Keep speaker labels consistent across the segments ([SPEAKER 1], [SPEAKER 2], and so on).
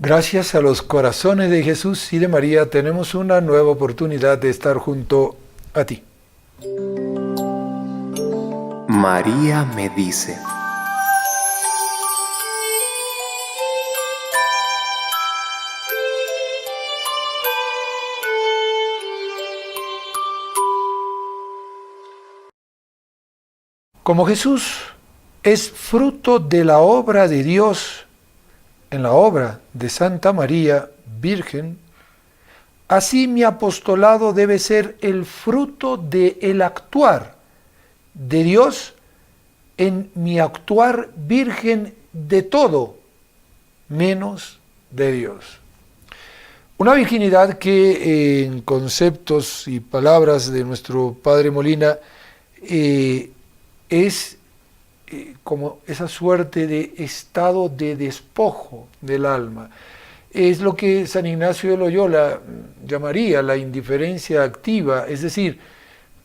[SPEAKER 1] Gracias a los corazones de Jesús y de María tenemos una nueva oportunidad de estar junto a ti.
[SPEAKER 2] María me dice.
[SPEAKER 1] Como Jesús es fruto de la obra de Dios en la obra de Santa María Virgen, así mi apostolado debe ser el fruto del actuar de Dios en mi actuar virgen de todo, menos de Dios. Una virginidad que en conceptos y palabras de nuestro Padre Molina es como esa suerte de estado de despojo del alma. Es lo que San Ignacio de Loyola llamaría la indiferencia activa, es decir,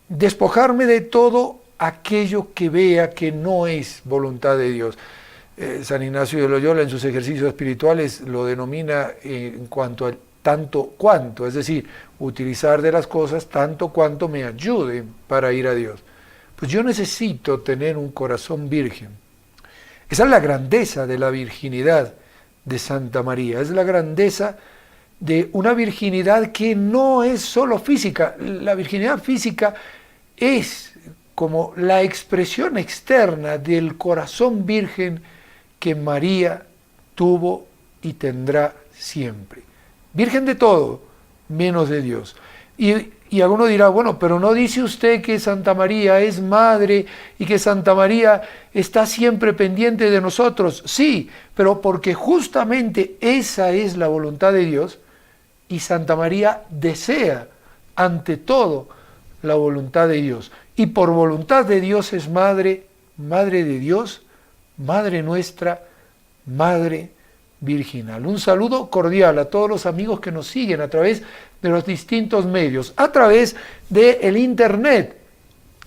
[SPEAKER 1] despojarme de todo aquello que vea que no es voluntad de Dios. San Ignacio de Loyola en sus ejercicios espirituales lo denomina en cuanto a tanto cuanto, es decir, utilizar de las cosas tanto cuanto me ayuden para ir a Dios. Pues yo necesito tener un corazón virgen. Esa es la grandeza de la virginidad de Santa María, es la grandeza de una virginidad que no es solo física. La virginidad física es como la expresión externa del corazón virgen que María tuvo y tendrá siempre. Virgen de todo, menos de Dios. Y alguno dirá, bueno, pero ¿no dice usted que Santa María es madre y que Santa María está siempre pendiente de nosotros? Sí, pero porque justamente esa es la voluntad de Dios y Santa María desea ante todo la voluntad de Dios. Y por voluntad de Dios es madre, madre de Dios, madre nuestra, madre virginal. Un saludo cordial a todos los amigos que nos siguen a través de los distintos medios, a través del internet,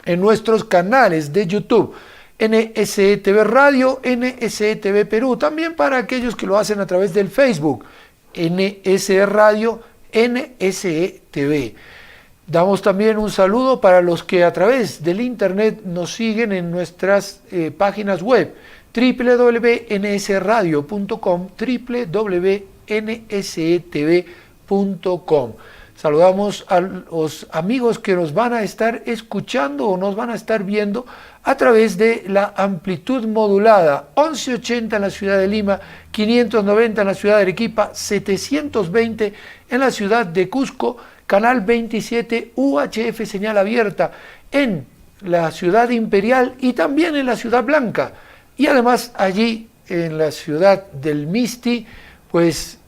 [SPEAKER 1] en nuestros canales de YouTube, NSE TV Radio, NSE TV Perú, también para aquellos que lo hacen a través del Facebook, NSE Radio, NSE TV. Damos también un saludo para los que a través del internet nos siguen en nuestras páginas web, www.nsradio.com, www.nsetv.com. Saludamos a los amigos que nos van a estar escuchando o nos van a estar viendo a través de la amplitud modulada, 1180 en la ciudad de Lima, 590 en la ciudad de Arequipa, 720 en la ciudad de Cusco, canal 27 UHF señal abierta en la ciudad imperial y también en la ciudad blanca. Y además allí en la ciudad del Misti, pues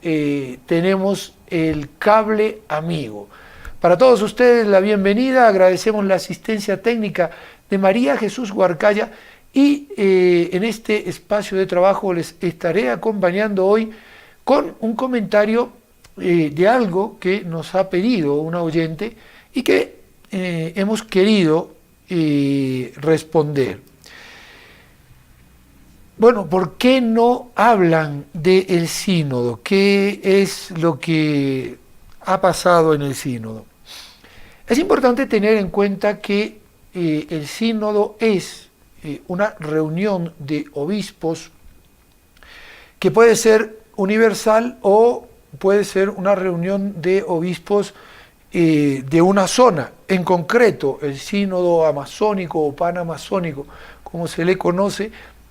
[SPEAKER 1] tenemos el cable amigo. Para todos ustedes la bienvenida, agradecemos la asistencia técnica de María Jesús Huarcaya y en este espacio de trabajo les estaré acompañando hoy con un comentario de algo que nos ha pedido una oyente y que hemos querido responder. Bueno, ¿por qué no hablan del sínodo? ¿Qué es lo que ha pasado en el sínodo? Es importante tener en cuenta que el sínodo es una reunión de obispos que puede ser universal o puede ser una reunión de obispos de una zona. En concreto, el sínodo amazónico o panamazónico, como se le conoce,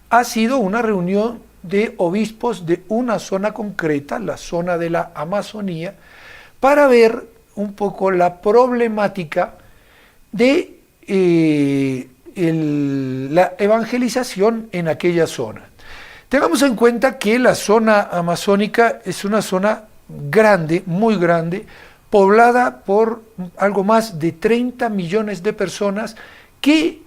[SPEAKER 1] ha sido una reunión de obispos de una zona concreta, la zona de la Amazonía, para ver un poco la problemática de la evangelización en aquella zona. Tengamos en cuenta que la zona amazónica es una zona grande, muy grande, poblada por algo más de 30 millones de personas que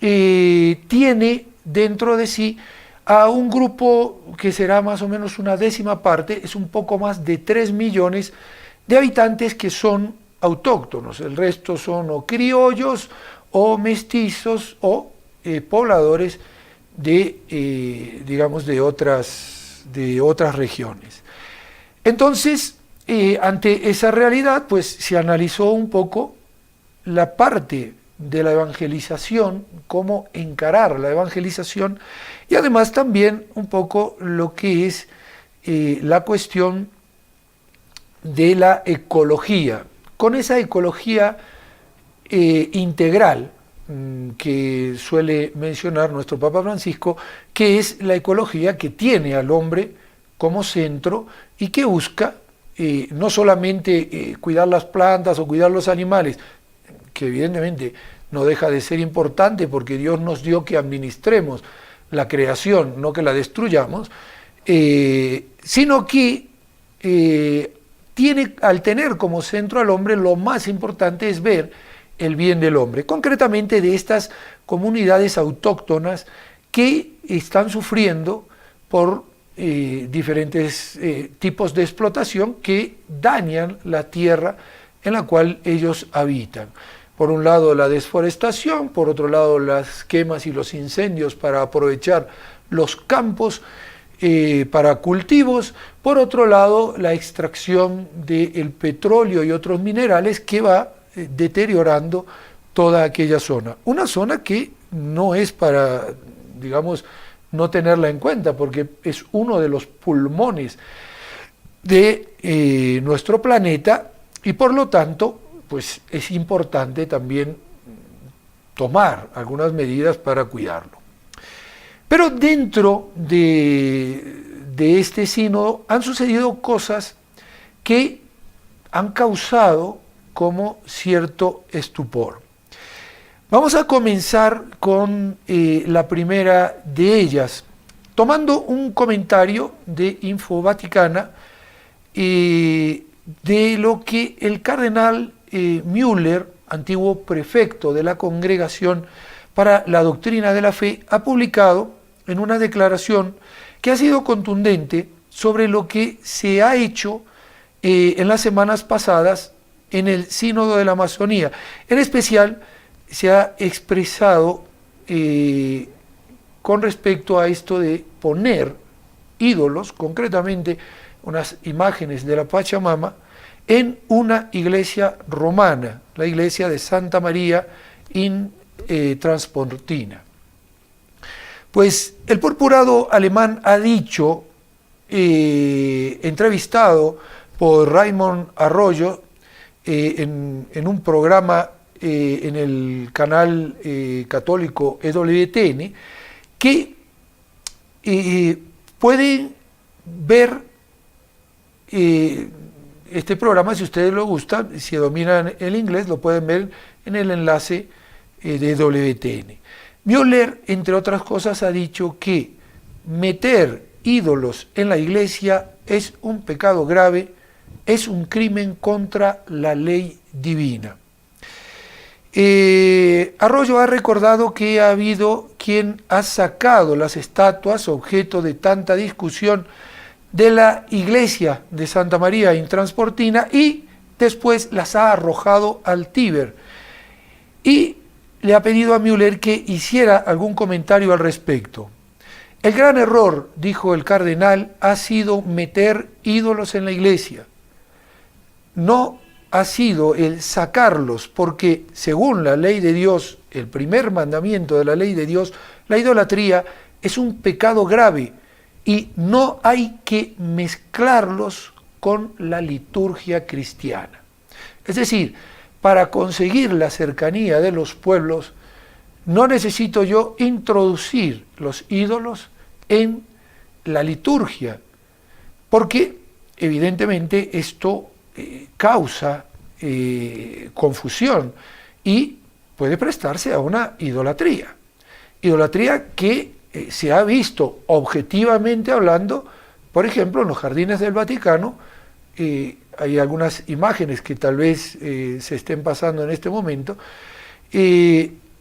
[SPEAKER 1] tiene dentro de sí a un grupo que será más o menos una décima parte, es un poco más de 3 millones de habitantes que son autóctonos, el resto son o criollos o mestizos o pobladores de, digamos, de otras regiones. Entonces, ante esa realidad, pues se analizó un poco la parte de la evangelización, cómo encarar la evangelización, y además también un poco lo que es la cuestión de la ecología, con esa ecología integral que suele mencionar nuestro Papa Francisco, que es la ecología que tiene al hombre como centro y que busca no solamente cuidar las plantas o cuidar los animales, que evidentemente no deja de ser importante porque Dios nos dio que administremos la creación, no que la destruyamos, sino que al tener como centro al hombre, lo más importante es ver el bien del hombre, concretamente de estas comunidades autóctonas que están sufriendo por diferentes tipos de explotación que dañan la tierra en la cual ellos habitan. Por un lado la desforestación, por otro lado las quemas y los incendios para aprovechar los campos para cultivos, por otro lado la extracción del petróleo y otros minerales que va deteriorando toda aquella zona. Una zona que no es para, digamos, no tenerla en cuenta, porque es uno de los pulmones de nuestro planeta y por lo tanto, pues es importante también tomar algunas medidas para cuidarlo. Pero dentro de este sínodo han sucedido cosas que han causado como cierto estupor. Vamos a comenzar con la primera de ellas, tomando un comentario de Info Vaticana de lo que el cardenal Müller, antiguo prefecto de la Congregación para la Doctrina de la Fe, ha publicado en una declaración que ha sido contundente sobre lo que se ha hecho en las semanas pasadas en el Sínodo de la Amazonía. En especial, se ha expresado con respecto a esto de poner ídolos, concretamente unas imágenes de la Pachamama, en una iglesia romana, la iglesia de Santa María in Transportina. Pues el purpurado alemán ha dicho, entrevistado por Raymond Arroyo en un programa en el canal católico EWTN, que pueden ver este programa, si ustedes lo gustan, si dominan el inglés, lo pueden ver en el enlace de EWTN. Müller, entre otras cosas, ha dicho que meter ídolos en la iglesia es un pecado grave, es un crimen contra la ley divina. Arroyo ha recordado que ha habido quien ha sacado las estatuas, objeto de tanta discusión, de la iglesia de Santa María in Transportina y después las ha arrojado al Tíber. Y le ha pedido a Müller que hiciera algún comentario al respecto. El gran error, dijo el cardenal, ha sido meter ídolos en la iglesia. No ha sido el sacarlos, porque según la ley de Dios, el primer mandamiento de la ley de Dios, la idolatría es un pecado grave y no hay que mezclarlos con la liturgia cristiana. Es decir, para conseguir la cercanía de los pueblos, no necesito yo introducir los ídolos en la liturgia, porque evidentemente esto causa confusión y puede prestarse a una idolatría. Idolatría que se ha visto objetivamente hablando, por ejemplo, en los jardines del Vaticano. Hay algunas imágenes que tal vez se estén pasando en este momento,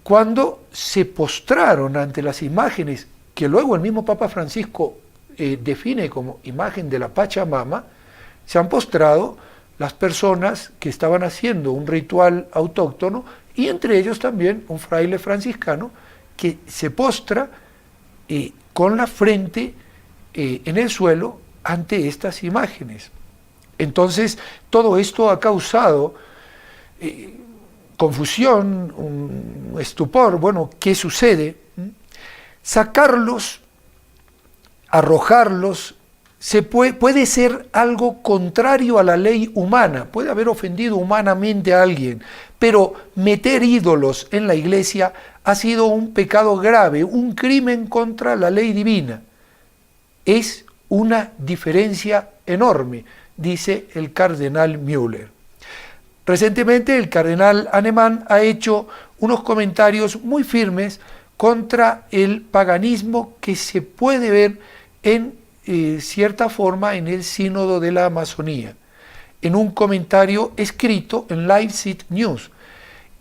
[SPEAKER 1] cuando se postraron ante las imágenes que luego el mismo Papa Francisco define como imagen de la Pachamama, se han postrado las personas que estaban haciendo un ritual autóctono y entre ellos también un fraile franciscano que se postra con la frente en el suelo ante estas imágenes. Entonces, todo esto ha causado confusión, un estupor. Bueno, ¿qué sucede? Sacarlos, arrojarlos, puede ser algo contrario a la ley humana, puede haber ofendido humanamente a alguien, pero meter ídolos en la iglesia ha sido un pecado grave, un crimen contra la ley divina. Es una diferencia enorme, dice el cardenal Müller. Recientemente el cardenal Hahnemann ha hecho unos comentarios muy firmes contra el paganismo que se puede ver en cierta forma en el sínodo de la Amazonía. En un comentario escrito en Leipzig News,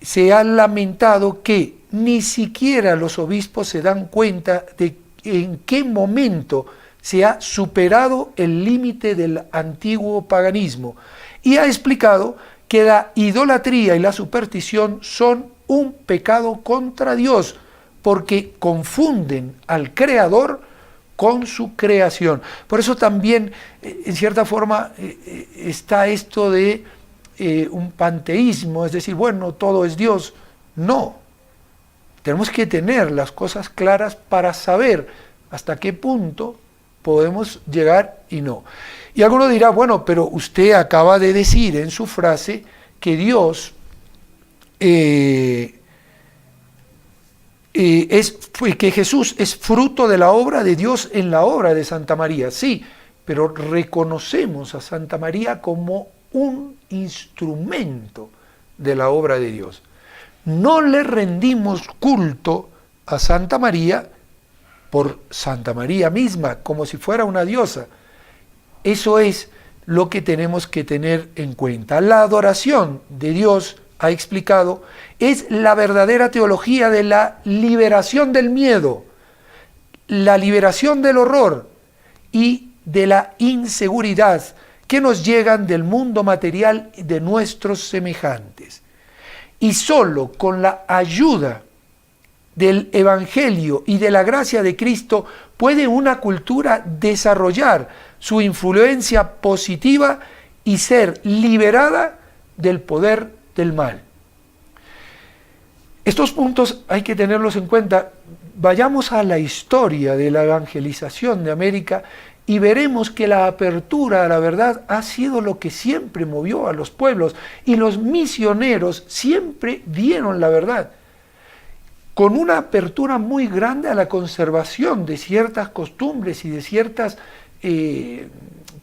[SPEAKER 1] se ha lamentado que ni siquiera los obispos se dan cuenta de en qué momento se ha superado el límite del antiguo paganismo, y ha explicado que la idolatría y la superstición son un pecado contra Dios, porque confunden al Creador con su creación. Por eso también, en cierta forma, está esto de un panteísmo, es decir, bueno, todo es Dios. No, tenemos que tener las cosas claras para saber hasta qué punto podemos llegar y no. Y alguno dirá, bueno, pero usted acaba de decir en su frase que Dios que Jesús es fruto de la obra de Dios en la obra de Santa María. Sí, pero reconocemos a Santa María como un instrumento de la obra de Dios. No le rendimos culto a Santa María por Santa María misma, como si fuera una diosa. Eso es lo que tenemos que tener en cuenta. La adoración de Dios, ha explicado, es la verdadera teología de la liberación del miedo, la liberación del horror y de la inseguridad que nos llegan del mundo material de nuestros semejantes. Y solo con la ayuda del Evangelio y de la gracia de Cristo puede una cultura desarrollar su influencia positiva y ser liberada del poder del mal. Estos puntos hay que tenerlos en cuenta. Vayamos a la historia de la evangelización de América y veremos que la apertura a la verdad ha sido lo que siempre movió a los pueblos, y los misioneros siempre dieron la verdad, con una apertura muy grande a la conservación de ciertas costumbres y de ciertas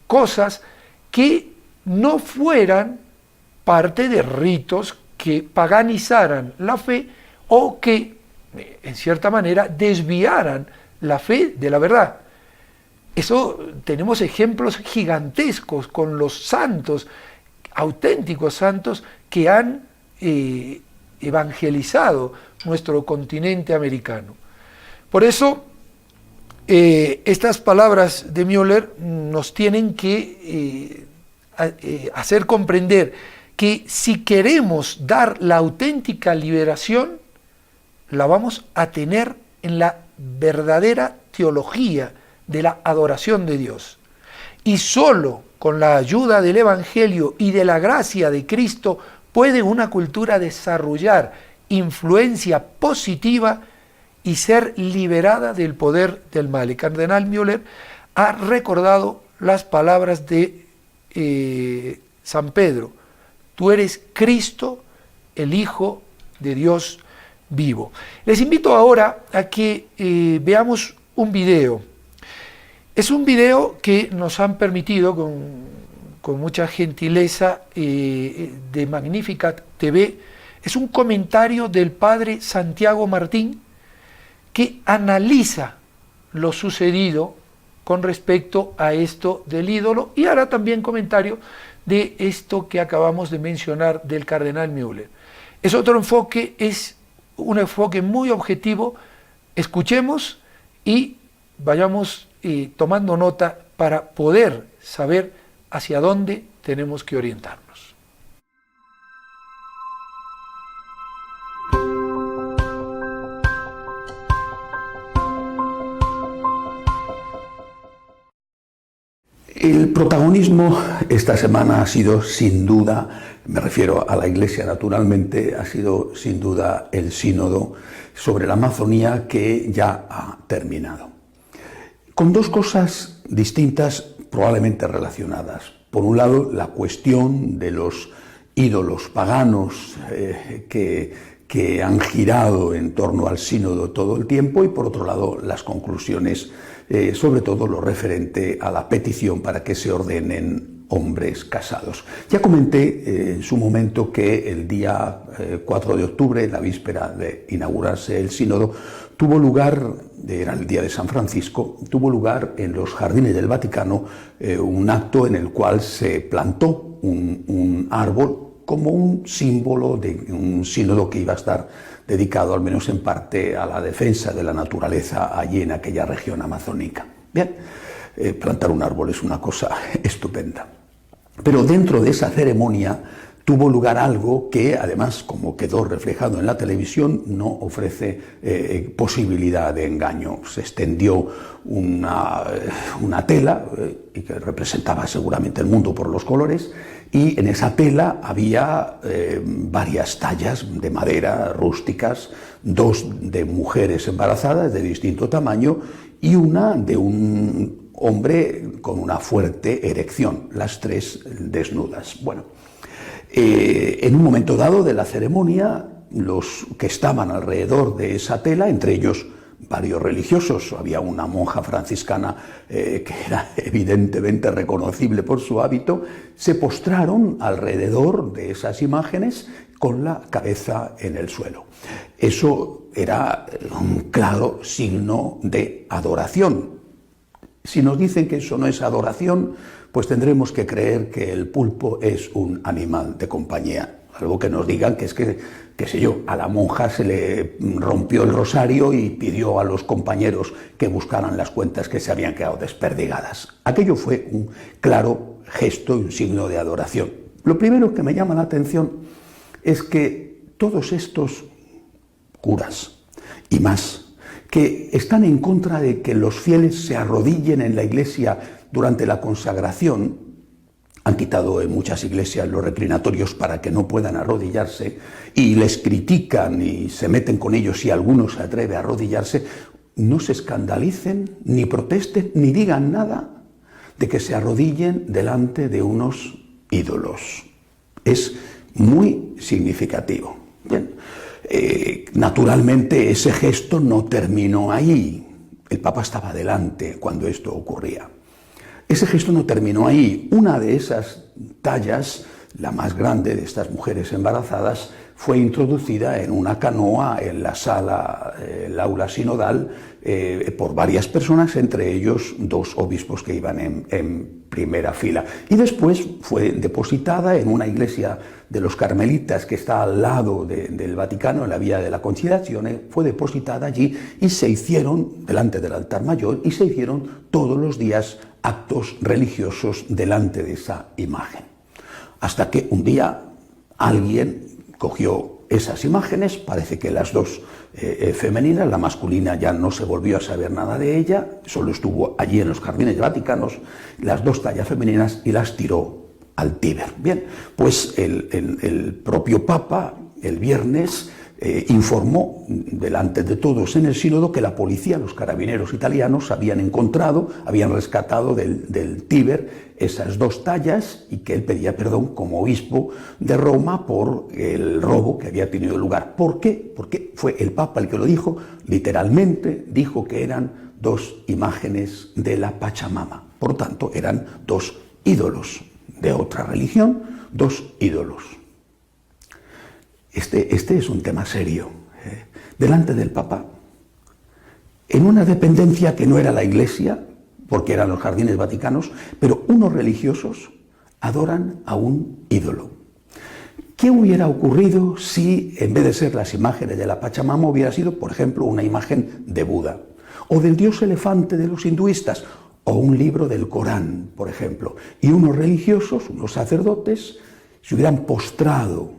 [SPEAKER 1] cosas que no fueran parte de ritos que paganizaran la fe o que, en cierta manera, desviaran la fe de la verdad. Eso tenemos ejemplos gigantescos con los santos, auténticos santos, que han evangelizado nuestro continente americano. Por eso, estas palabras de Müller nos tienen que hacer comprender que si queremos dar la auténtica liberación, la vamos a tener en la verdadera teología de la adoración de Dios. Y solo con la ayuda del Evangelio y de la gracia de Cristo puede una cultura desarrollar influencia positiva y ser liberada del poder del mal. El cardenal Müller ha recordado las palabras de San Pedro: tú eres Cristo, el Hijo de Dios vivo. Les invito ahora a que veamos un video. Es un video que nos han permitido con mucha gentileza de Magnificat TV. Es un comentario del padre Santiago Martín que analiza lo sucedido con respecto a esto del ídolo, y hará también comentario de esto que acabamos de mencionar del cardenal Müller. Es otro enfoque, es un enfoque muy objetivo. Escuchemos y vayamos tomando nota para poder saber hacia dónde tenemos que orientarnos.
[SPEAKER 3] El protagonismo esta semana ha sido sin duda, me refiero a la Iglesia naturalmente, ha sido sin duda el sínodo sobre la Amazonía que ya ha terminado. Con dos cosas distintas, probablemente relacionadas. Por un lado, la cuestión de los ídolos paganos que han girado en torno al sínodo todo el tiempo, y por otro lado, las conclusiones, sobre todo lo referente a la petición para que se ordenen hombres casados. Ya comenté en su momento que el día 4 de octubre, la víspera de inaugurarse el sínodo, tuvo lugar, era el día de San Francisco, tuvo lugar en los jardines del Vaticano un acto en el cual se plantó un árbol como un símbolo de un sínodo que iba a estar dedicado, al menos en parte, a la defensa de la naturaleza allí en aquella región amazónica. Bien, plantar un árbol es una cosa estupenda. Pero dentro de esa ceremonia tuvo lugar algo que, además, como quedó reflejado en la televisión, no ofrece posibilidad de engaño. Se extendió una tela que representaba seguramente el mundo por los colores, y en esa tela había varias tallas de madera rústicas, dos de mujeres embarazadas de distinto tamaño y una de un hombre con una fuerte erección, las tres desnudas. Bueno, en un momento dado de la ceremonia, los que estaban alrededor de esa tela, entre ellos varios religiosos, había una monja franciscana que era evidentemente reconocible por su hábito, se postraron alrededor de esas imágenes con la cabeza en el suelo. Eso era un claro signo de adoración. Si nos dicen que eso no es adoración, pues tendremos que creer que el pulpo es un animal de compañía. Algo que nos digan que es que, qué sé yo, a la monja se le rompió el rosario y pidió a los compañeros que buscaran las cuentas que se habían quedado desperdigadas. Aquello fue un claro gesto y un signo de adoración. Lo primero que me llama la atención es que todos estos curas y más, que están en contra de que los fieles se arrodillen en la iglesia durante la consagración, han quitado en muchas iglesias los reclinatorios para que no puedan arrodillarse, y les critican y se meten con ellos si alguno se atreve a arrodillarse, no se escandalicen, ni protesten, ni digan nada de que se arrodillen delante de unos ídolos. Es muy significativo. Bien. Naturalmente ese gesto no terminó ahí. El Papa estaba delante cuando esto ocurría. Ese gesto no terminó ahí. Una de esas tallas, la más grande de estas mujeres embarazadas, fue introducida en una canoa en la sala, el aula sinodal, por varias personas, entre ellos dos obispos que iban en primera fila. Y después fue depositada en una iglesia de los carmelitas que está al lado del Vaticano, en la Vía de la Conciliazione, fue depositada allí y se hicieron, delante del altar mayor, y se hicieron todos los días actos religiosos delante de esa imagen. Hasta que un día alguien cogió esas imágenes, parece que las dos femeninas, la masculina ya no se volvió a saber nada de ella, solo estuvo allí en los jardines vaticanos, las dos tallas femeninas, y las tiró al Tíber. Bien, pues el propio Papa el viernes informó delante de todos en el sínodo que la policía, los carabineros italianos, habían rescatado del Tíber esas dos tallas, y que él pedía perdón como obispo de Roma por el robo que había tenido lugar. ¿Por qué? Porque fue el Papa el que lo dijo, literalmente dijo que eran dos imágenes de la Pachamama. Por tanto, eran dos ídolos de otra religión, dos ídolos. Este es un tema serio. Delante del Papa, en una dependencia que no era la Iglesia, porque eran los jardines vaticanos, pero unos religiosos adoran a un ídolo. ¿Qué hubiera ocurrido si, en vez de ser las imágenes de la Pachamama, hubiera sido, por ejemplo, una imagen de Buda, o del dios elefante de los hinduistas, o un libro del Corán, por ejemplo, y unos religiosos, unos sacerdotes, se hubieran postrado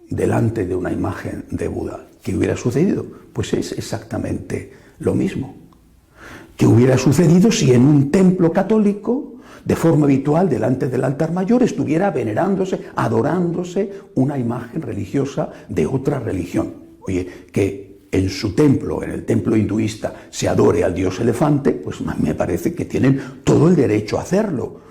[SPEAKER 3] delante de una imagen de Buda? ¿Qué hubiera sucedido? Pues es exactamente lo mismo. ¿Qué hubiera sucedido si en un templo católico de forma habitual delante del altar mayor estuviera venerándose, adorándose una imagen religiosa de otra religión. Oye, que en su templo, en el templo hinduista, se adore al dios elefante, pues me parece que tienen todo el derecho a hacerlo.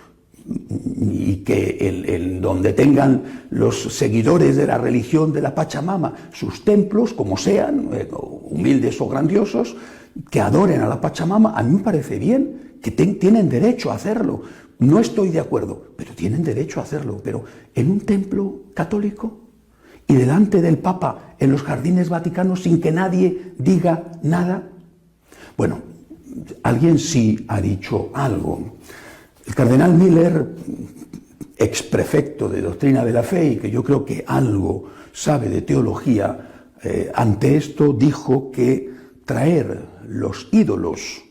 [SPEAKER 3] Y que donde tengan los seguidores de la religión de la Pachamama sus templos, como sean, humildes o grandiosos, que adoren a la Pachamama, a mí me parece bien, que tienen derecho a hacerlo. No estoy de acuerdo, pero tienen derecho a hacerlo. Pero en un templo católico y delante del Papa en los jardines vaticanos sin que nadie diga nada. Bueno, alguien sí ha dicho algo. El cardenal Miller, exprefecto de Doctrina de la Fe y que yo creo que algo sabe de teología, ante esto dijo que traer los ídolos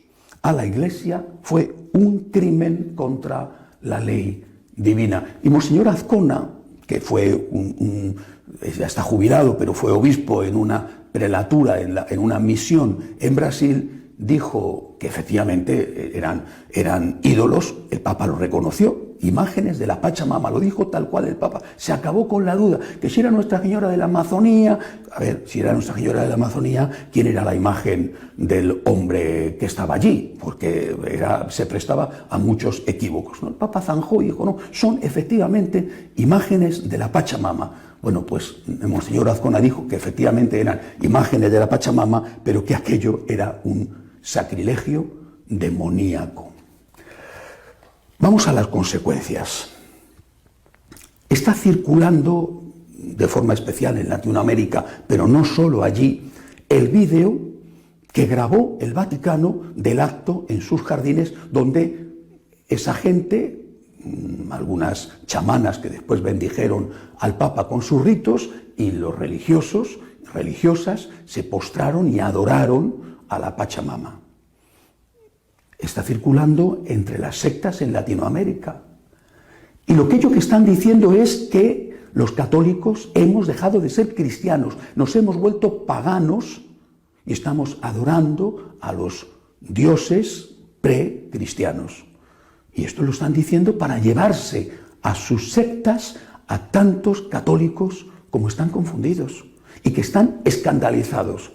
[SPEAKER 3] a la Iglesia fue un crimen contra la ley divina. Y Monseñor Azcona, que fue ya está jubilado, pero fue obispo en una prelatura, en una misión en Brasil, dijo que efectivamente eran ídolos. El Papa lo reconoció, imágenes de la Pachamama, lo dijo tal cual el Papa. Se acabó con la duda, que si era Nuestra Señora de la Amazonía, a ver, si era Nuestra Señora de la Amazonía, ¿quién era la imagen del hombre que estaba allí? Porque se prestaba a muchos equívocos, ¿no? El Papa zanjó y dijo, no, son efectivamente imágenes de la Pachamama. Bueno, pues Monseñor Azcona dijo que efectivamente eran imágenes de la Pachamama, pero que aquello era un sacrilegio demoníaco. Vamos a las consecuencias. Está circulando de forma especial en Latinoamérica, pero no solo allí, el vídeo que grabó el Vaticano del acto en sus jardines, donde esa gente, algunas chamanas que después bendijeron al Papa con sus ritos, y los religiosos, religiosas, se postraron y adoraron a la Pachamama. Está circulando entre las sectas en Latinoamérica. Y lo que ellos están diciendo es que los católicos hemos dejado de ser cristianos, nos hemos vuelto paganos y estamos adorando a los dioses precristianos. Y esto lo están diciendo para llevarse a sus sectas a tantos católicos como están confundidos y que están escandalizados.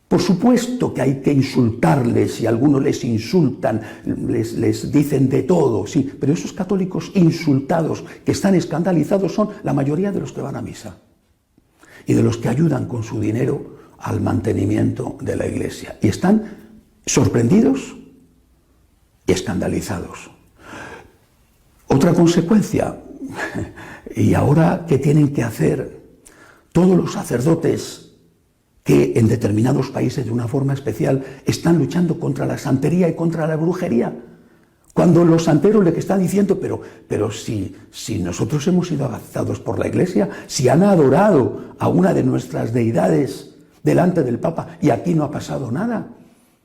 [SPEAKER 3] Por supuesto que hay que insultarles, y algunos les insultan, les dicen de todo, sí, pero esos católicos insultados que están escandalizados son la mayoría de los que van a misa y de los que ayudan con su dinero al mantenimiento de la Iglesia. Y están sorprendidos y escandalizados. Otra consecuencia, y ahora, ¿qué tienen que hacer todos los sacerdotes que en determinados países de una forma especial están luchando contra la santería y contra la brujería? Cuando los santeros les están diciendo, pero si nosotros hemos sido abrazados por la Iglesia, si han adorado a una de nuestras deidades delante del Papa y aquí no ha pasado nada.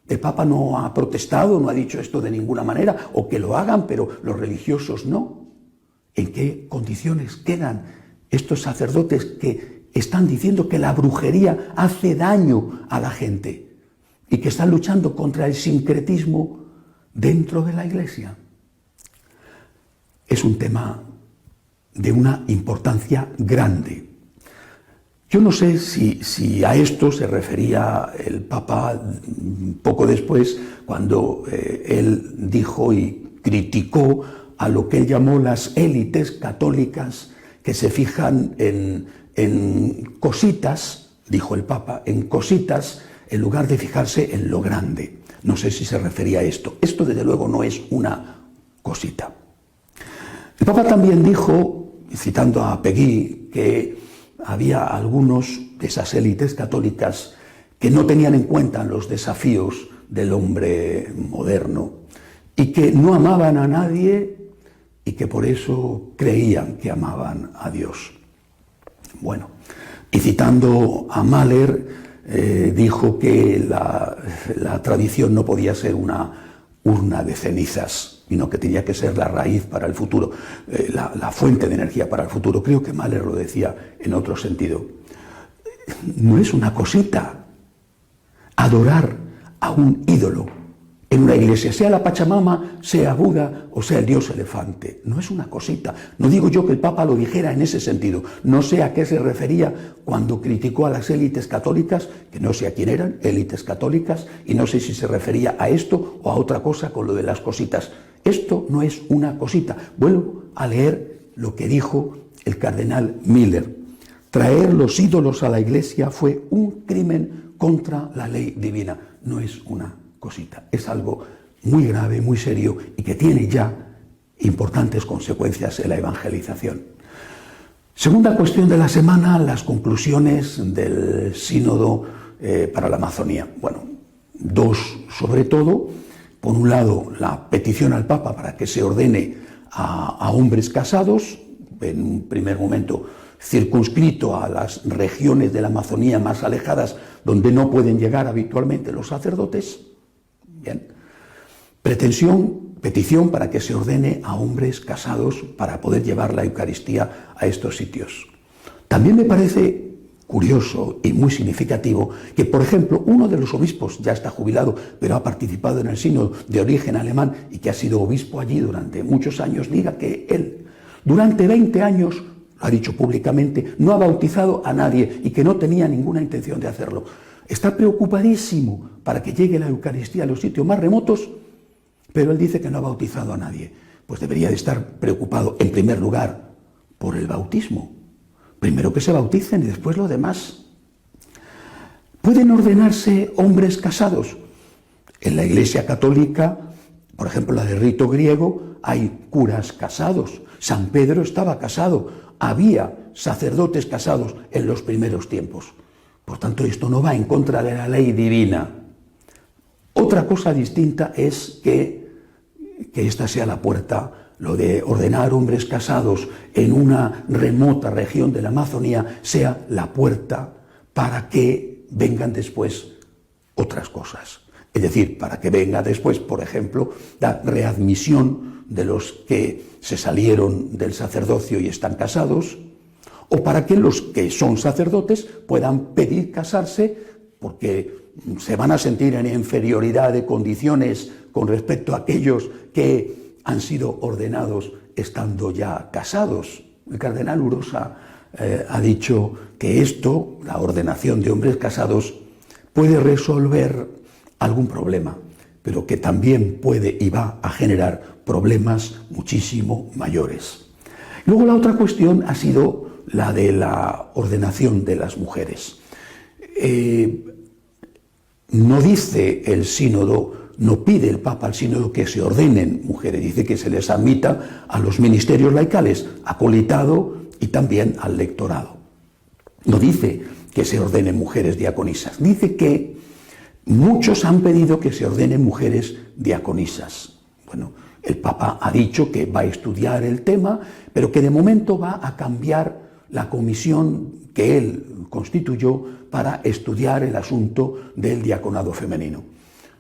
[SPEAKER 3] El Papa no ha protestado, no ha dicho esto de ninguna manera, o que lo hagan, pero los religiosos no. ¿En qué condiciones quedan estos sacerdotes que están diciendo que la brujería hace daño a la gente y que están luchando contra el sincretismo dentro de la Iglesia? Es un tema de una importancia grande. Yo no sé si a esto se refería el Papa poco después, cuando él dijo y criticó a lo que él llamó las élites católicas que se fijan en cositas, dijo el Papa, en cositas en lugar de fijarse en lo grande. No sé si se refería a esto. Esto desde luego no es una cosita. El Papa también dijo, citando a Peggy, que había algunos de esas élites católicas que no tenían en cuenta los desafíos del hombre moderno y que no amaban a nadie y que por eso creían que amaban a Dios. Bueno, y citando a Mahler, dijo que la tradición no podía ser una urna de cenizas, sino que tenía que ser la raíz para el futuro, la fuente de energía para el futuro. Creo que Mahler lo decía en otro sentido. No es una cosita adorar a un ídolo en una iglesia, sea la Pachamama, sea Buda o sea el dios elefante. No es una cosita. No digo yo que el Papa lo dijera en ese sentido. No sé a qué se refería cuando criticó a las élites católicas, que no sé a quién eran, élites católicas, y no sé si se refería a esto o a otra cosa con lo de las cositas. Esto no es una cosita. Vuelvo a leer lo que dijo el cardenal Miller. Traer los ídolos a la iglesia fue un crimen contra la ley divina. No es una cosita, es algo muy grave, muy serio y que tiene ya importantes consecuencias en la evangelización. Segunda cuestión de la semana, las conclusiones del sínodo para la Amazonía. Bueno, dos sobre todo. Por un lado, la petición al Papa para que se ordene a hombres casados, en un primer momento circunscrito a las regiones de la Amazonía más alejadas donde no pueden llegar habitualmente los sacerdotes. Bien. Petición para que se ordene a hombres casados para poder llevar la Eucaristía a estos sitios. También me parece curioso y muy significativo que, por ejemplo, uno de los obispos, ya está jubilado, pero ha participado en el sínodo de origen alemán y que ha sido obispo allí durante muchos años, diga que él, durante 20 años, lo ha dicho públicamente, no ha bautizado a nadie y que no tenía ninguna intención de hacerlo. Está preocupadísimo para que llegue la Eucaristía a los sitios más remotos, pero él dice que no ha bautizado a nadie. Pues debería de estar preocupado, en primer lugar, por el bautismo. Primero que se bauticen y después lo demás. ¿Pueden ordenarse hombres casados? En la Iglesia Católica, por ejemplo, la de rito griego, hay curas casados. San Pedro estaba casado. Había sacerdotes casados en los primeros tiempos. Por tanto, esto no va en contra de la ley divina. Otra cosa distinta es que esta sea la puerta, lo de ordenar hombres casados en una remota región de la Amazonía, sea la puerta para que vengan después otras cosas. Es decir, para que venga después, por ejemplo, la readmisión de los que se salieron del sacerdocio y están casados, o para que los que son sacerdotes puedan pedir casarse porque se van a sentir en inferioridad de condiciones con respecto a aquellos que han sido ordenados estando ya casados. El cardenal Urosa ha dicho que esto, la ordenación de hombres casados, puede resolver algún problema, pero que también puede y va a generar problemas muchísimo mayores. Luego la otra cuestión ha sido la de la ordenación de las mujeres. No dice el sínodo, no pide el Papa al sínodo que se ordenen mujeres, dice que se les admita a los ministerios laicales, acolitado y también al lectorado. No dice que se ordenen mujeres diaconisas, dice que muchos han pedido que se ordenen mujeres diaconisas. Bueno, el Papa ha dicho que va a estudiar el tema, pero que de momento va a cambiar la comisión que él constituyó para estudiar el asunto del diaconado femenino.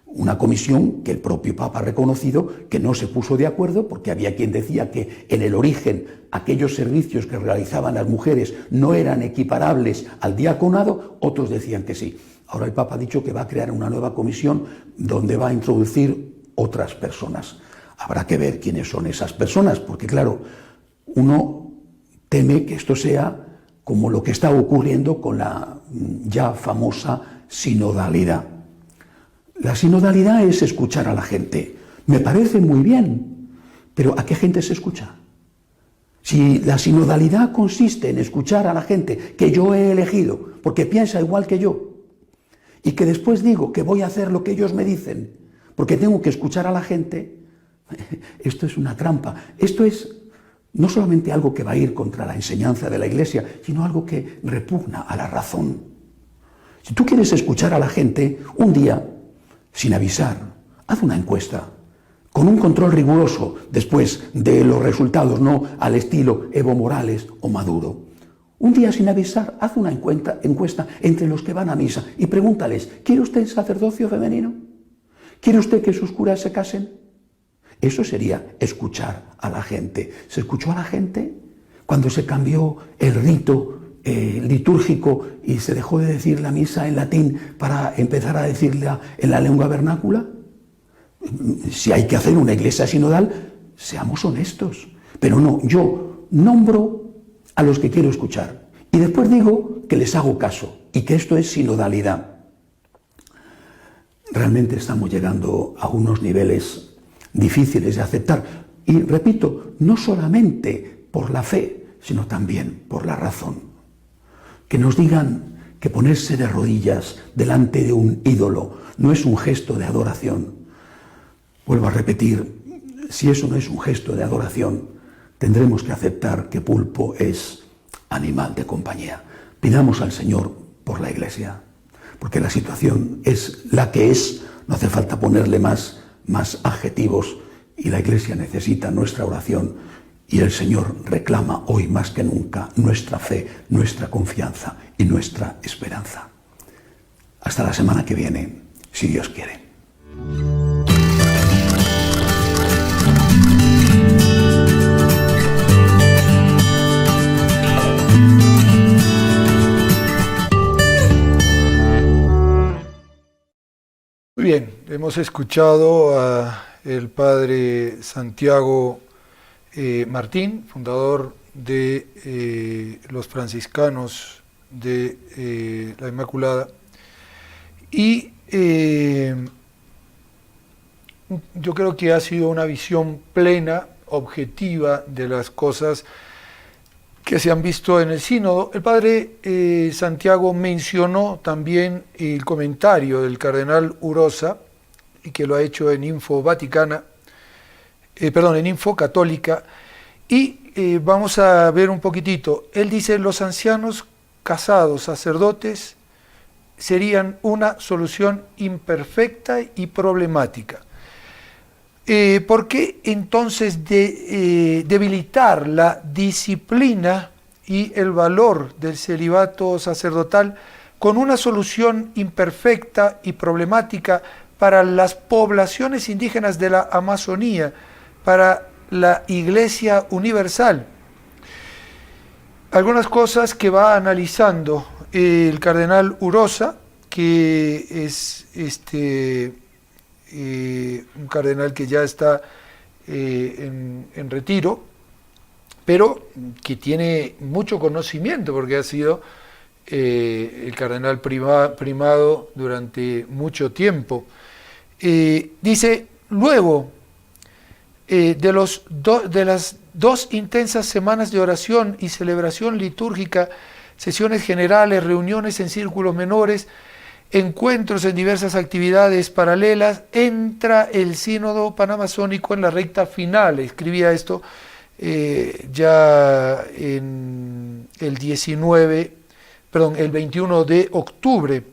[SPEAKER 3] Una comisión que el propio Papa ha reconocido que no se puso de acuerdo porque había quien decía que en el origen aquellos servicios que realizaban las mujeres no eran equiparables al diaconado, otros decían que sí. Ahora el Papa ha dicho que va a crear una nueva comisión donde va a introducir otras personas. Habrá que ver quiénes son esas personas, porque claro, uno teme que esto sea como lo que está ocurriendo con la ya famosa sinodalidad. La sinodalidad es escuchar a la gente. Me parece muy bien, pero ¿a qué gente se escucha? Si la sinodalidad consiste en escuchar a la gente que yo he elegido porque piensa igual que yo y que después digo que voy a hacer lo que ellos me dicen porque tengo que escuchar a la gente, esto es una trampa. Esto es no solamente algo que va a ir contra la enseñanza de la Iglesia, sino algo que repugna a la razón. Si tú quieres escuchar a la gente, un día, sin avisar, haz una encuesta, con un control riguroso después de los resultados, no al estilo Evo Morales o Maduro. Un día sin avisar, haz una encuesta entre los que van a misa y pregúntales, ¿quiere usted el sacerdocio femenino? ¿Quiere usted que sus curas se casen? Eso sería escuchar a la gente. ¿Se escuchó a la gente cuando se cambió el rito litúrgico y se dejó de decir la misa en latín para empezar a decirla en la lengua vernácula? si hay que hacer una iglesia sinodal, seamos honestos. Pero no, yo nombro a los que quiero escuchar y después digo que les hago caso y que esto es sinodalidad. Realmente estamos llegando a unos niveles difíciles de aceptar. Y repito, no solamente por la fe, sino también por la razón. Que nos digan que ponerse de rodillas delante de un ídolo no es un gesto de adoración. Vuelvo a repetir, si eso no es un gesto de adoración, tendremos que aceptar que pulpo es animal de compañía. Pidamos al Señor por la Iglesia, porque la situación es la que es, no hace falta ponerle más adjetivos, y la Iglesia necesita nuestra oración, y el Señor reclama hoy más que nunca nuestra fe, nuestra confianza y nuestra esperanza. Hasta la semana que viene, si Dios quiere.
[SPEAKER 1] Muy bien, hemos escuchado al padre Santiago Martín, fundador de los franciscanos de la Inmaculada, y yo creo que ha sido una visión plena, objetiva de las cosas que se han visto en el sínodo. El padre Santiago mencionó también el comentario del cardenal Urosa, y que lo ha hecho en Info Vaticana, en Info Católica, y vamos a ver un poquitito. Él dice: los ancianos casados, sacerdotes, serían una solución imperfecta y problemática. ¿Por qué entonces debilitar la disciplina y el valor del celibato sacerdotal con una solución imperfecta y problemática para las poblaciones indígenas de la Amazonía, para la Iglesia Universal? Algunas cosas que va analizando el cardenal Urosa, que es un cardenal que ya está en retiro, pero que tiene mucho conocimiento porque ha sido el cardenal primado durante mucho tiempo. Dice: luego de las 2 intensas semanas de oración y celebración litúrgica, sesiones generales, reuniones en círculos menores, encuentros en diversas actividades paralelas, entra el sínodo panamazónico en la recta final. Escribía esto ya en el 21 de octubre.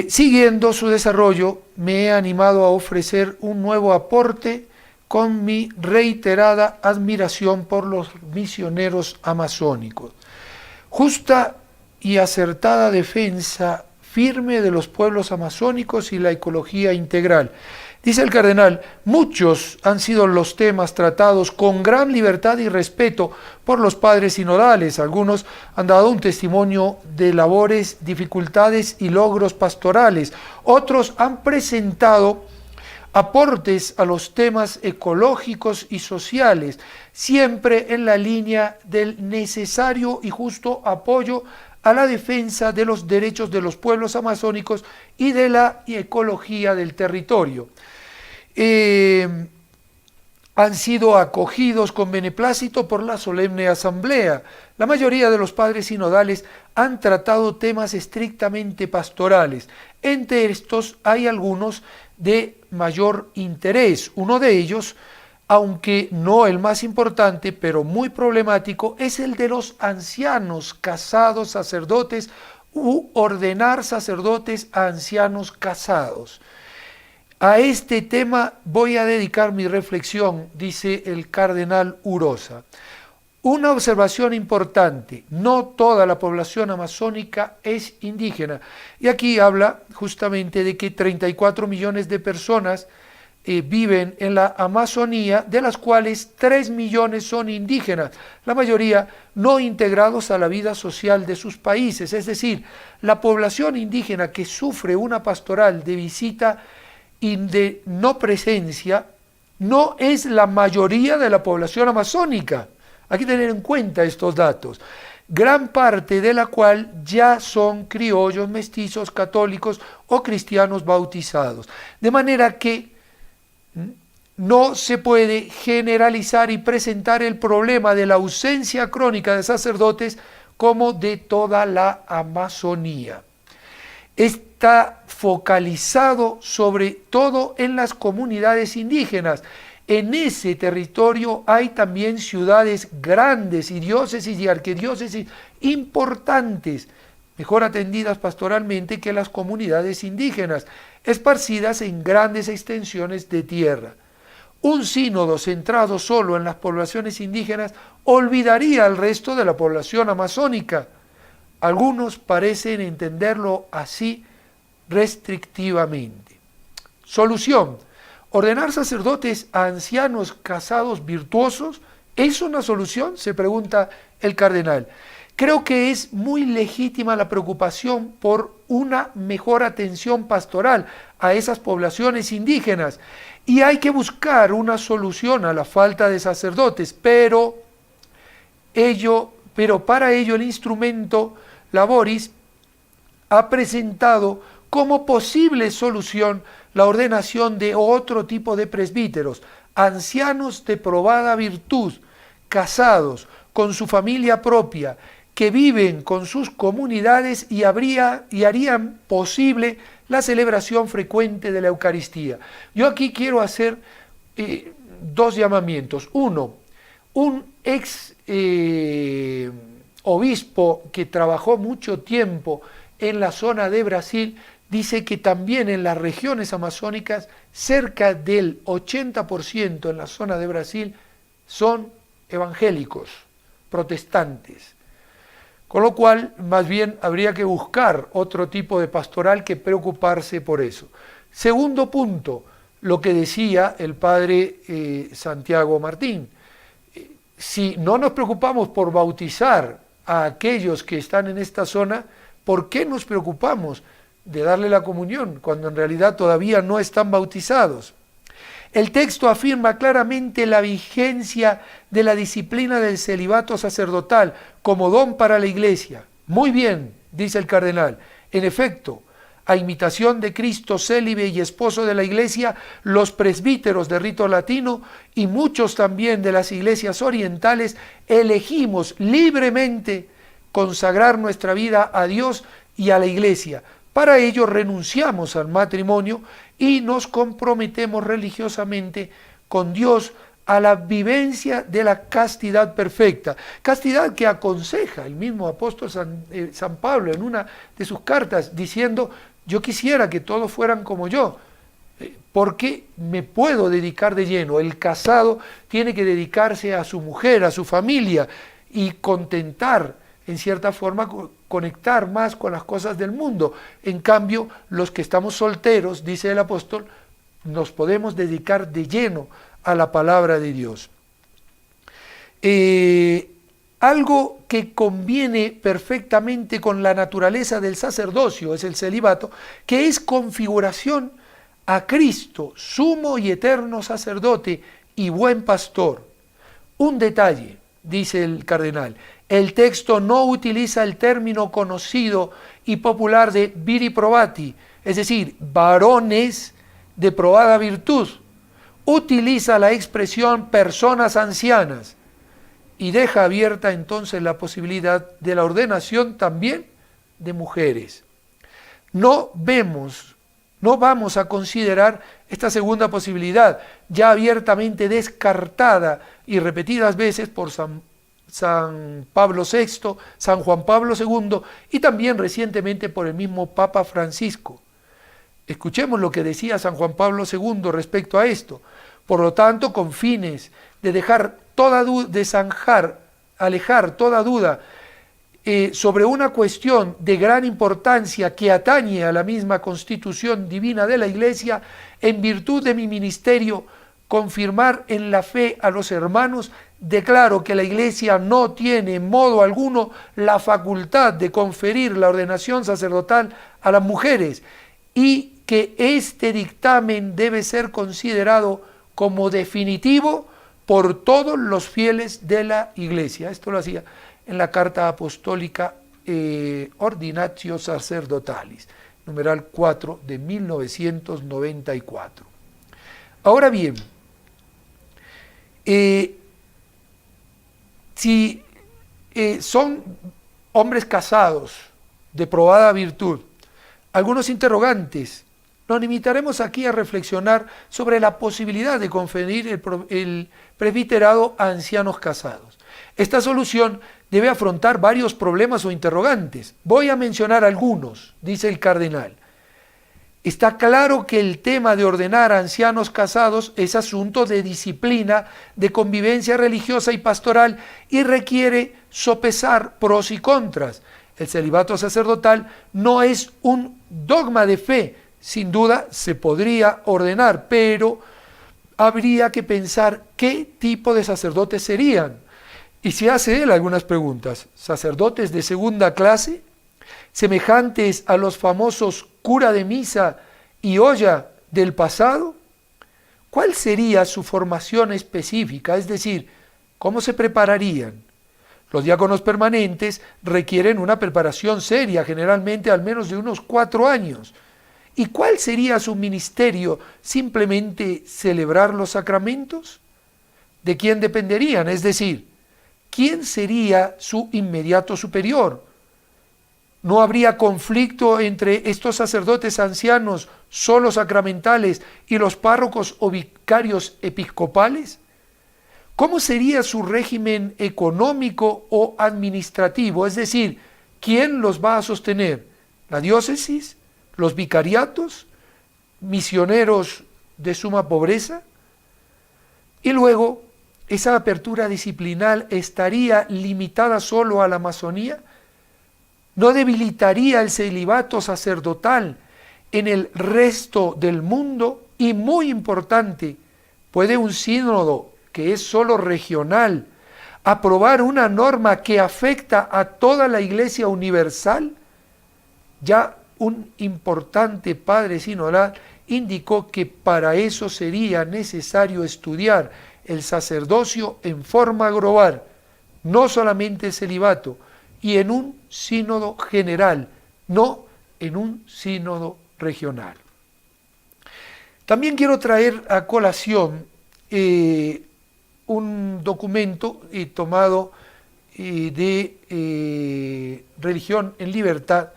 [SPEAKER 1] Siguiendo su desarrollo, me he animado a ofrecer un nuevo aporte con mi reiterada admiración por los misioneros amazónicos. Justa y acertada defensa firme de los pueblos amazónicos y la ecología integral. Dice el cardenal: muchos han sido los temas tratados con gran libertad y respeto por los padres sinodales. Algunos han dado un testimonio de labores, dificultades y logros pastorales. Otros han presentado aportes a los temas ecológicos y sociales, siempre en la línea del necesario y justo apoyo a la defensa de los derechos de los pueblos amazónicos y de la ecología del territorio. Han sido acogidos con beneplácito por la solemne asamblea. La mayoría de los padres sinodales han tratado temas estrictamente pastorales. Entre estos hay algunos de mayor interés. Uno de ellos, aunque no el más importante, pero muy problemático, es el de los ancianos casados sacerdotes u ordenar sacerdotes a ancianos casados. A este tema voy a dedicar mi reflexión, dice el cardenal Urosa. Una observación importante: no toda la población amazónica es indígena. Y aquí habla justamente de que 34 millones de personas viven en la Amazonía, de las cuales 3 millones son indígenas, la mayoría no integrados a la vida social de sus países. Es decir, la población indígena que sufre una pastoral de visita y de no presencia no es la mayoría de la población amazónica. Hay que tener en cuenta estos datos. Gran parte de la cual ya son criollos, mestizos, católicos o cristianos bautizados. De manera que no se puede generalizar y presentar el problema de la ausencia crónica de sacerdotes como de toda la Amazonía. Está focalizado sobre todo en las comunidades indígenas. En ese territorio hay también ciudades grandes y diócesis y arquidiócesis importantes, mejor atendidas pastoralmente que las comunidades indígenas, esparcidas en grandes extensiones de tierra. Un sínodo centrado solo en las poblaciones indígenas olvidaría al resto de la población amazónica. Algunos parecen entenderlo así restrictivamente. Solución: ¿ordenar sacerdotes a ancianos casados virtuosos es una solución?, se pregunta el cardenal. Creo que es muy legítima la preocupación por una mejor atención pastoral a esas poblaciones indígenas y hay que buscar una solución a la falta de sacerdotes, pero para ello el instrumento Laboris ha presentado como posible solución la ordenación de otro tipo de presbíteros, ancianos de probada virtud, casados, con su familia propia, que viven con sus comunidades y harían posible la celebración frecuente de la Eucaristía. Yo aquí quiero hacer dos llamamientos. Uno, un ex obispo que trabajó mucho tiempo en la zona de Brasil dice que también en las regiones amazónicas cerca del 80% en la zona de Brasil son evangélicos, protestantes. Con lo cual, más bien habría que buscar otro tipo de pastoral que preocuparse por eso. Segundo punto, lo que decía el padre Santiago Martín. Si no nos preocupamos por bautizar a aquellos que están en esta zona, ¿por qué nos preocupamos de darle la comunión cuando en realidad todavía no están bautizados? El texto afirma claramente la vigencia de la disciplina del celibato sacerdotal como don para la Iglesia. Muy bien, dice el cardenal. En efecto, a imitación de Cristo célibe y esposo de la Iglesia, los presbíteros de rito latino y muchos también de las iglesias orientales elegimos libremente consagrar nuestra vida a Dios y a la Iglesia. Para ello renunciamos al matrimonio y nos comprometemos religiosamente con Dios a la vivencia de la castidad perfecta. Castidad que aconseja el mismo apóstol San Pablo en una de sus cartas diciendo: yo quisiera que todos fueran como yo, porque me puedo dedicar de lleno. El casado tiene que dedicarse a su mujer, a su familia y contentar, en cierta forma, conectar más con las cosas del mundo. En cambio, los que estamos solteros, dice el apóstol, nos podemos dedicar de lleno a la palabra de Dios. Algo que conviene perfectamente con la naturaleza del sacerdocio es el celibato, que es configuración a Cristo, sumo y eterno sacerdote y buen pastor. Un detalle, dice el cardenal: el texto no utiliza el término conocido y popular de viri probati, es decir, varones de probada virtud. Utiliza la expresión personas ancianas y deja abierta entonces la posibilidad de la ordenación también de mujeres. No vamos a considerar esta segunda posibilidad, ya abiertamente descartada y repetidas veces por San Pablo VI, San Juan Pablo II y también recientemente por el mismo Papa Francisco. Escuchemos lo que decía San Juan Pablo II respecto a esto. Por lo tanto, con fines de alejar toda duda sobre una cuestión de gran importancia que atañe a la misma constitución divina de la Iglesia, en virtud de mi ministerio, confirmar en la fe a los hermanos, declaro que la Iglesia no tiene en modo alguno la facultad de conferir la ordenación sacerdotal a las mujeres y que este dictamen debe ser considerado como definitivo por todos los fieles de la Iglesia. Esto lo hacía en la Carta Apostólica Ordinatio Sacerdotalis, numeral 4 de 1994. Ahora bien, si son hombres casados de probada virtud, algunos interrogantes, nos limitaremos aquí a reflexionar sobre la posibilidad de conferir el presbiterado a ancianos casados. Esta solución debe afrontar varios problemas o interrogantes. Voy a mencionar algunos, dice el cardenal. Está claro que el tema de ordenar a ancianos casados es asunto de disciplina, de convivencia religiosa y pastoral y requiere sopesar pros y contras. El celibato sacerdotal no es un dogma de fe, sin duda se podría ordenar, pero habría que pensar qué tipo de sacerdotes serían. Y se hace él algunas preguntas. ¿Sacerdotes de segunda clase? ¿Semejantes a los famosos cura de misa y olla del pasado? ¿Cuál sería su formación específica? Es decir, ¿cómo se prepararían? Los diáconos permanentes requieren una preparación seria, generalmente al menos de unos 4 años. ¿Y cuál sería su ministerio? ¿Simplemente celebrar los sacramentos? ¿De quién dependerían? Es decir, ¿quién sería su inmediato superior? ¿No habría conflicto entre estos sacerdotes ancianos solo sacramentales y los párrocos o vicarios episcopales? ¿Cómo sería su régimen económico o administrativo? Es decir, ¿quién los va a sostener? ¿La diócesis? ¿Los vicariatos? ¿Misioneros de suma pobreza? Y luego, ¿esa apertura disciplinar estaría limitada solo a la masonía? ¿No debilitaría el celibato sacerdotal en el resto del mundo? Y muy importante, ¿puede un sínodo que es solo regional aprobar una norma que afecta a toda la Iglesia universal? Ya un importante padre sinodal indicó que para eso sería necesario estudiar el sacerdocio en forma global, no solamente el celibato, y en un sínodo general, no en un sínodo regional. También quiero traer a colación un documento tomado de Religión en Libertad.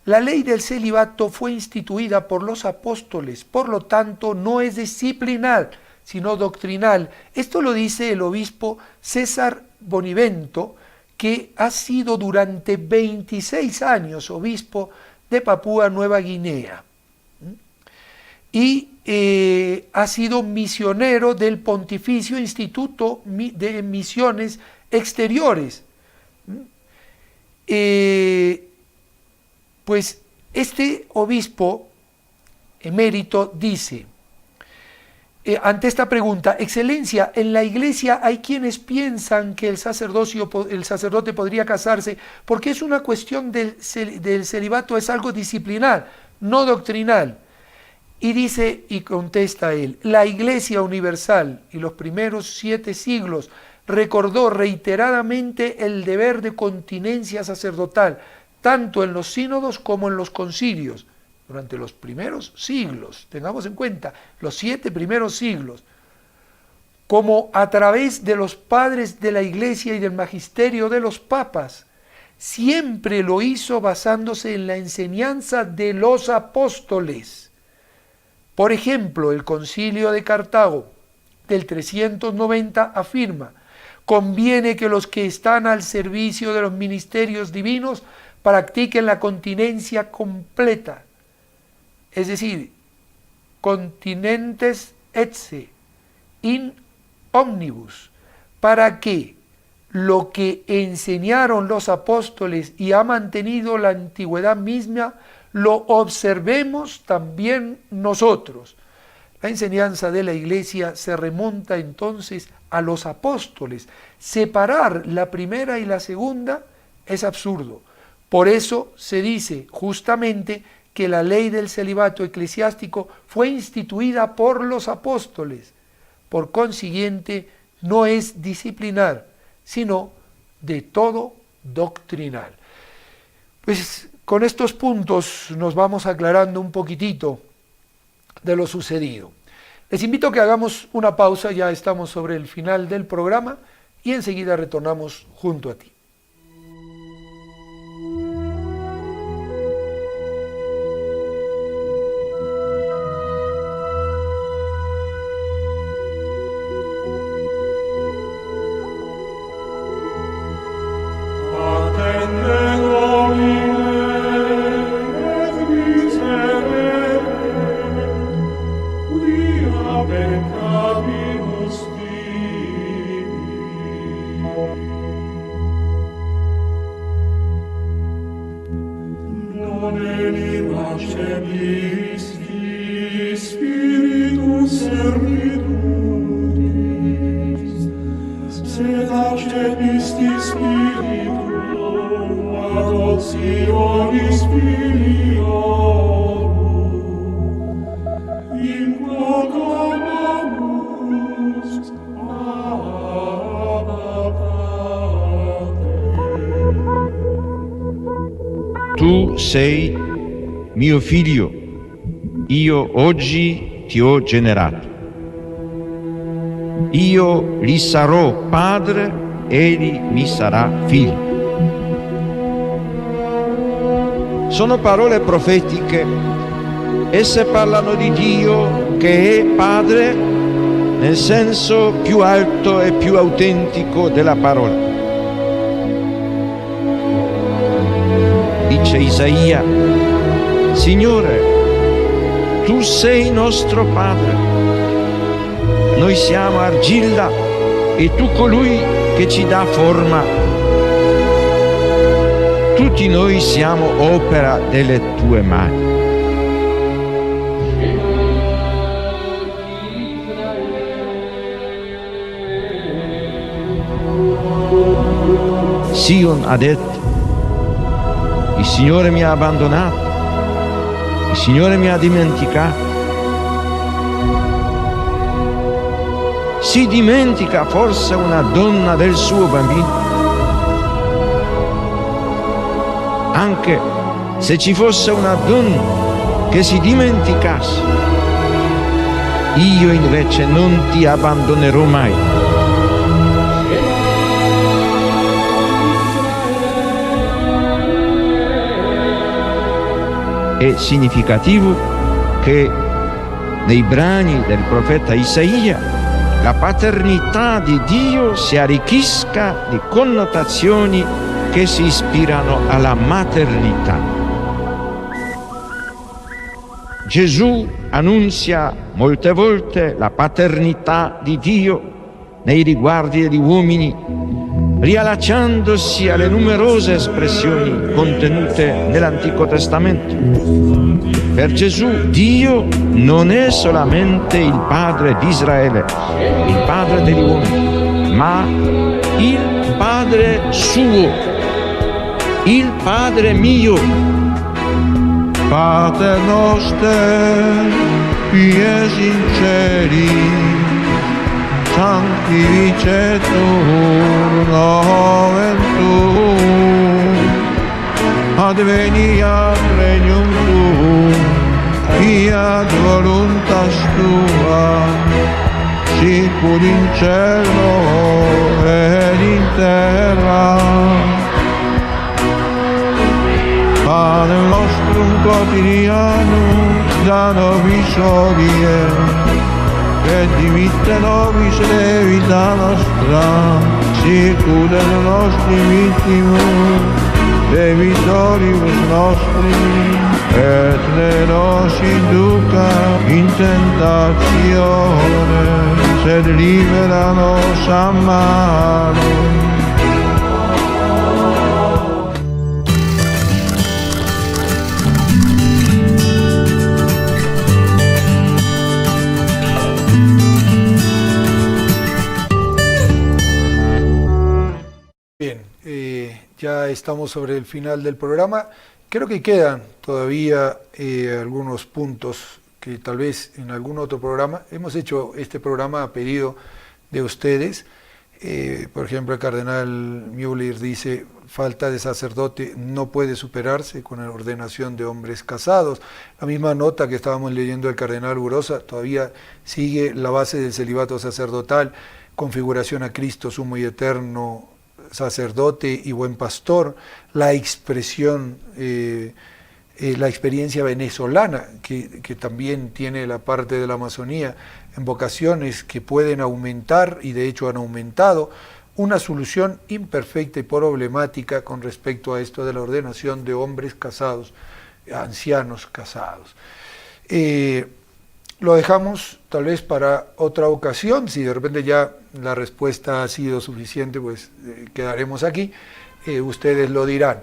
[SPEAKER 1] La ley del celibato fue instituida por los apóstoles, por lo tanto no es disciplinar, sino doctrinal. Esto lo dice el obispo César Bonivento, que ha sido durante 26 años obispo de Papúa Nueva Guinea. Y ha sido misionero del Pontificio Instituto de Misiones Exteriores. Pues este obispo emérito dice, ante esta pregunta, Excelencia, en la Iglesia hay quienes piensan que el sacerdote podría casarse porque es una cuestión del celibato, es algo disciplinar, no doctrinal. Y dice y contesta él, la Iglesia Universal y los primeros 7 siglos recordó reiteradamente el deber de continencia sacerdotal, tanto en los sínodos como en los concilios, durante los primeros siglos, tengamos en cuenta, los 7 primeros siglos, como a través de los padres de la Iglesia y del magisterio de los papas, siempre lo hizo basándose en la enseñanza de los apóstoles. Por ejemplo, el Concilio de Cartago del 390 afirma, conviene que los que están al servicio de los ministerios divinos practiquen la continencia completa, es decir, continentes etse, in omnibus, para que lo que enseñaron los apóstoles y ha mantenido la antigüedad misma, lo observemos también nosotros. La enseñanza de la Iglesia se remonta entonces a los apóstoles. Separar la primera y la segunda es absurdo, Por eso se dice justamente que la ley del celibato eclesiástico fue instituida por los apóstoles. Por consiguiente, no es disciplinar, sino de todo doctrinal. Pues con estos puntos nos vamos aclarando un poquitito de lo sucedido. Les invito a que hagamos una pausa, ya estamos sobre el final del programa y enseguida retornamos junto a ti.
[SPEAKER 4] Tu sei mio figlio, io oggi ti ho generato. Io gli sarò padre, egli mi sarà figlio. Sono parole profetiche, esse parlano di Dio che è Padre nel senso più alto e più autentico della parola. Dice Isaia: Signore, tu sei nostro Padre, noi siamo argilla e tu colui che ci dà forma. Tutti noi siamo opera delle tue mani. Sion ha detto: il Signore mi ha abbandonato, il Signore mi ha dimenticato. Si dimentica forse una donna del suo bambino? Anche se ci fosse una donna che si dimenticasse, io invece non ti abbandonerò mai. È significativo che nei brani del profeta Isaia la paternità di Dio si arricchisca di connotazioni che si ispirano alla maternità. Gesù annunzia molte volte la paternità di Dio nei riguardi degli uomini, riallacciandosi alle numerose espressioni contenute nell'Antico Testamento. Per Gesù Dio non è solamente il Padre di Israele, il Padre degli uomini, ma il Padre suo, il Padre mio. Pater noster, qui es in cieli, sanctificetur nomen tuum, adveniat regnum tuum, fiat voluntas tua, sicur in cielo ed in terra. Pane nostrum quotidianum da nobis hodie, et dimitte nobis debita nostra, sicur et nostri vittimus, debitoribus nostri, et ne nos induca in tentatione, sed libera nos a malo.
[SPEAKER 1] Ya estamos sobre el final del programa. Creo que quedan todavía algunos puntos que tal vez en algún otro programa, hemos hecho este programa a pedido de ustedes. Por ejemplo, el cardenal Müller dice, falta de sacerdote no puede superarse con la ordenación de hombres casados. La misma nota que estábamos leyendo del cardenal Urosa todavía sigue la base del celibato sacerdotal, configuración a Cristo sumo y eterno sacerdote y buen pastor, la expresión, la experiencia venezolana, que también tiene la parte de la Amazonía, en vocaciones que pueden aumentar, y de hecho han aumentado, una solución imperfecta y problemática con respecto a esto de la ordenación de hombres casados, ancianos casados. Lo dejamos tal vez para otra ocasión, si de repente ya la respuesta ha sido suficiente, pues quedaremos aquí, ustedes lo dirán.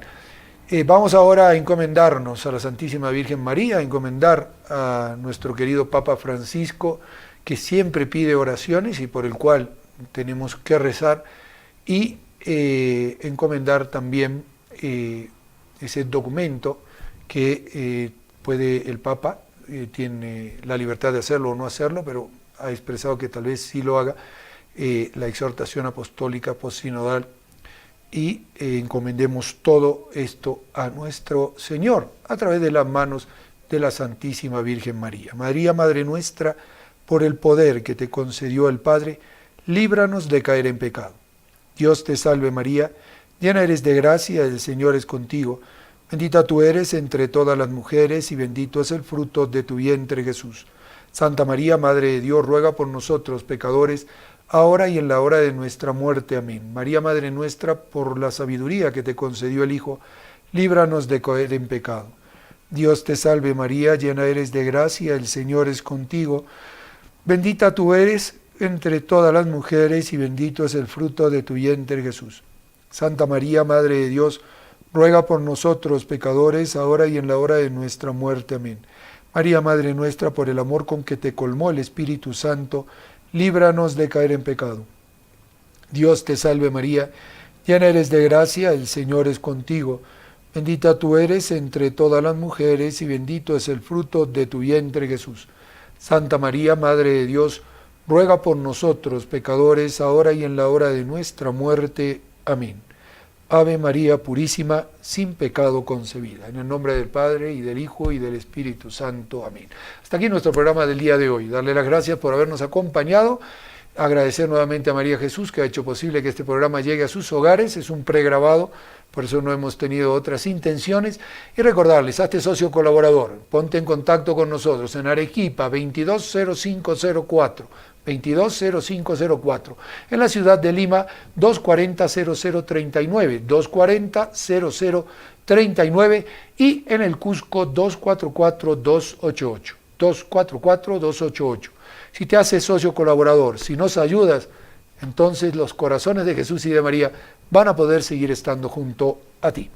[SPEAKER 1] Vamos ahora a encomendarnos a la Santísima Virgen María, a encomendar a nuestro querido Papa Francisco, que siempre pide oraciones y por el cual tenemos que rezar, y encomendar también ese documento que puede el Papa, tiene la libertad de hacerlo o no hacerlo, pero ha expresado que tal vez sí lo haga, la exhortación apostólica postsinodal, y encomendemos todo esto a nuestro Señor a través de las manos de la Santísima Virgen María. María, Madre nuestra, por el poder que te concedió el Padre, líbranos de caer en pecado. Dios te salve María, llena eres de gracia, el Señor es contigo. Bendita tú eres entre todas las mujeres y bendito es el fruto de tu vientre Jesús. Santa María, Madre de Dios, ruega por nosotros pecadores, ahora y en la hora de nuestra muerte. Amén. María, Madre nuestra, por la sabiduría que te concedió el Hijo, líbranos de caer en pecado. Dios te salve María, llena eres de gracia, el Señor es contigo. Bendita tú eres entre todas las mujeres y bendito es el fruto de tu vientre Jesús. Santa María, Madre de Dios, ruega por nosotros pecadores, ahora y en la hora de nuestra muerte. Amén. María, Madre nuestra, por el amor con que te colmó el Espíritu Santo, líbranos de caer en pecado. Dios te salve María, llena eres de gracia, el Señor es contigo. Bendita tú eres entre todas las mujeres y bendito es el fruto de tu vientre Jesús. Santa María, Madre de Dios, ruega por nosotros pecadores, ahora y en la hora de nuestra muerte. Amén. Ave María Purísima, sin pecado concebida. En el nombre del Padre, y del Hijo, y del Espíritu Santo. Amén. Hasta aquí nuestro programa del día de hoy. Darle las gracias por habernos acompañado. Agradecer nuevamente a María Jesús, que ha hecho posible que este programa llegue a sus hogares. Es un pregrabado, por eso no hemos tenido otras intenciones. Y recordarles, hazte socio colaborador. Ponte en contacto con nosotros en Arequipa, 220504. 220504, en la ciudad de Lima 240-0039, 240-0039 y en el Cusco 244-288, 244-288. Si te haces socio colaborador, si nos ayudas, entonces los corazones de Jesús y de María van a poder seguir estando junto a ti.